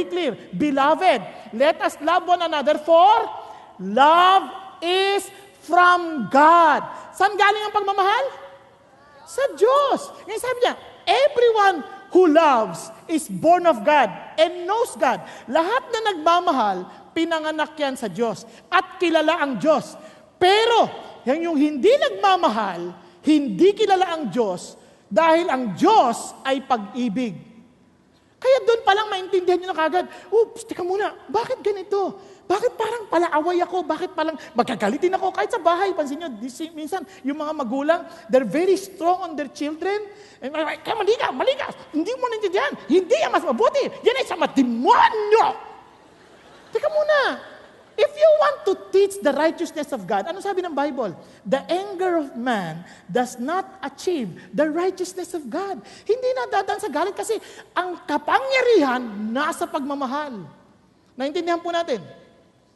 clear. Beloved, let us love one another, for love is from God. Saan galing ang pagmamahal? Sa Diyos. Ngayon sabi niya, everyone who loves is born of God and knows God. Lahat na nagmamahal, pinanganak yan sa Diyos at kilala ang Diyos. Pero, yung hindi nagmamahal, hindi kilala ang Diyos dahil ang Diyos ay pag-ibig. Kaya doon palang maintindihan nyo na kagad, oops, teka muna, bakit ganito? Bakit parang palaaway ako? Bakit palang magkagalitin ako? Kahit sa bahay, pansin nyo, minsan yung mga magulang, they're very strong on their children. And, kaya mali ka, hindi mo naintindihan. Hindi yan mas mabuti. Yan ay sa matimonyo. Teka muna, if you want to teach the righteousness of God, ano sabi ng Bible? The anger of man does not achieve the righteousness of God. Hindi nadadaan sa galit kasi ang kapangyarihan nasa pagmamahal. Naintindihan po natin.